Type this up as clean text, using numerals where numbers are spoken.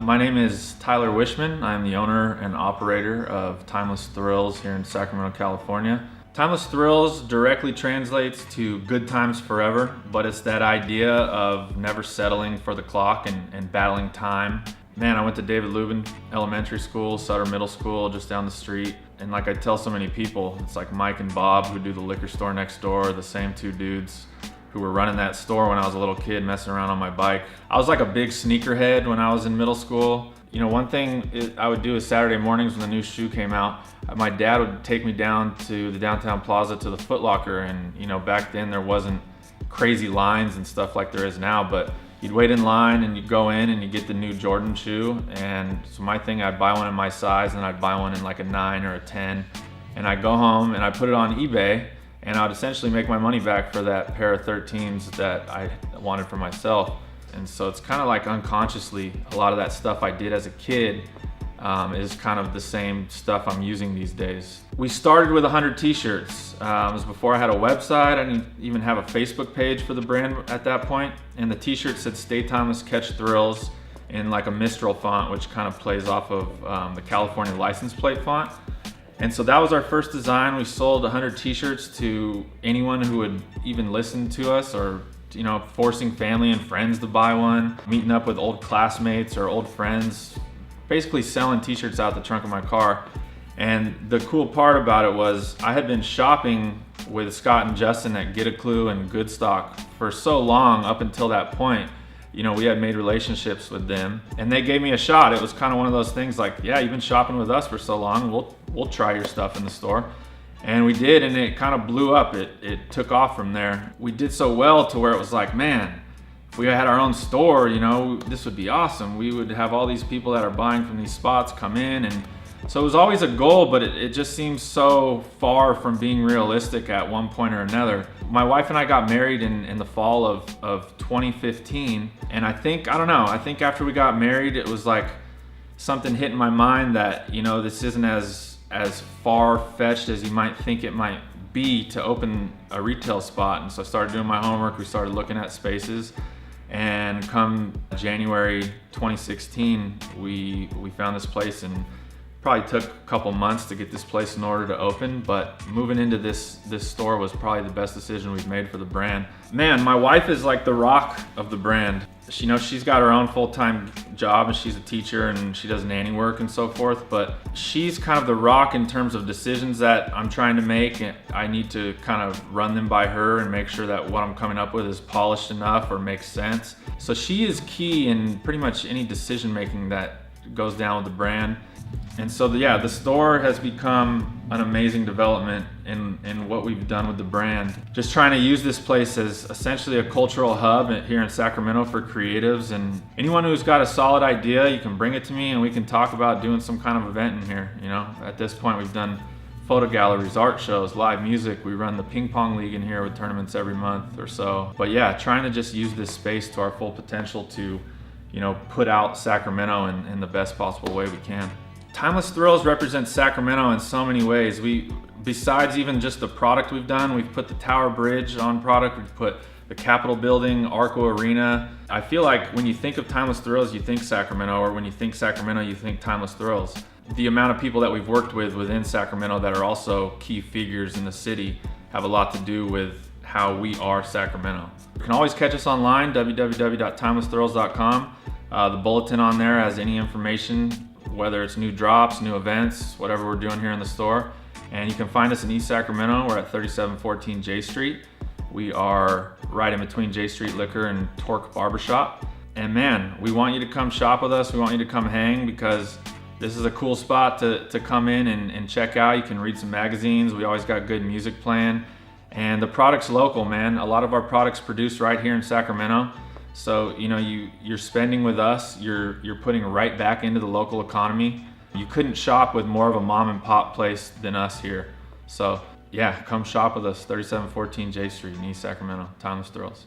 My name is Tyler Wichmann. I'm the owner and operator of Timeless Thrills here in Sacramento, California. Timeless Thrills directly translates to good times forever, but it's that idea of never settling for the clock and battling time. Man, I went to David Lubin Elementary School, Sutter Middle School, just down the street. And like I tell so many people, it's like Mike and Bob who do the liquor store next door, the same two dudes who were running that store when I was a little kid messing around on my bike. I was like a big sneakerhead when I was in middle school. You know, one thing I would do is Saturday mornings when the new shoe came out, my dad would take me down to the downtown plaza to the Foot Locker, and you know, back then there wasn't crazy lines and stuff like there is now, but you'd wait in line and you'd go in and you get the new Jordan shoe. And so my thing, I'd buy one in my size and I'd buy one in like a 9 or a 10. And I'd go home and I'd put it on eBay, and I'd essentially make my money back for that pair of 13s that I wanted for myself. And so it's kind of like unconsciously, a lot of that stuff I did as a kid is kind of the same stuff I'm using these days. We started with 100 t-shirts. It was before I had a website. I didn't even have a Facebook page for the brand at that point. And the t-shirt said "Stay Timeless, Catch Thrills" in like a Mistral font, which kind of plays off of the California license plate font. And so that was our first design. We sold 100 t-shirts to anyone who would even listen to us, or you know, forcing family and friends to buy one, meeting up with old classmates or old friends, basically selling t-shirts out the trunk of my car. And the cool part about it was I had been shopping with Scott and Justin at Get a Clue and Goodstock for so long. Up until that point, you know, we had made relationships with them and they gave me a shot. It was kind of one of those things like, yeah, you've been shopping with us for so long, we'll try your stuff in the store. And we did, and it kind of blew up. It took off from there. We did so well to where it was like, man, if we had our own store, you know, this would be awesome. We would have all these people that are buying from these spots come in. And so it was always a goal, but it just seems so far from being realistic at one point or another. My wife and I got married in the fall of 2015. And I think after we got married, it was like something hit in my mind that, you know, this isn't as far-fetched as you might think it might be to open a retail spot. And so I started doing my homework. We started looking at spaces, and come January 2016, we found this place, and probably took a couple months to get this place in order to open, but moving into this store was probably the best decision we've made for the brand. Man, my wife is like the rock of the brand. She knows she's got her own full-time job and she's a teacher and she does nanny work and so forth, but she's kind of the rock in terms of decisions that I'm trying to make, and I need to kind of run them by her and make sure that what I'm coming up with is polished enough or makes sense. So she is key in pretty much any decision making that goes down with the brand. And so the store has become an amazing development in what we've done with the brand. Just trying to use this place as essentially a cultural hub here in Sacramento for creatives, and anyone who's got a solid idea, you can bring it to me and we can talk about doing some kind of event in here. You know, at this point we've done photo galleries, art shows, live music. We run the ping pong league in here with tournaments every month or so. But yeah, trying to just use this space to our full potential to, you know, put out Sacramento in the best possible way we can. Timeless Thrills represents Sacramento in so many ways. Besides even just the product we've done, we've put the Tower Bridge on product, we've put the Capitol Building, Arco Arena. I feel like when you think of Timeless Thrills, you think Sacramento, or when you think Sacramento, you think Timeless Thrills. The amount of people that we've worked with within Sacramento that are also key figures in the city have a lot to do with how we are Sacramento. You can always catch us online, www.timelessthrills.com. The bulletin on there has any information, whether it's new drops, new events, whatever we're doing here in the store. And you can find us in East Sacramento. We're at 3714 J Street. We are right in between J Street Liquor and Torque Barbershop. And man, we want you to come shop with us. We want you to come hang, because this is a cool spot to come in and check out. You can read some magazines. We always got good music playing. And the product's local, man. A lot of our products produced right here in Sacramento. So, you know, you're spending with us, you're putting right back into the local economy. You couldn't shop with more of a mom and pop place than us here. So yeah, come shop with us, 3714 J Street in East Sacramento, Timeless Thrills.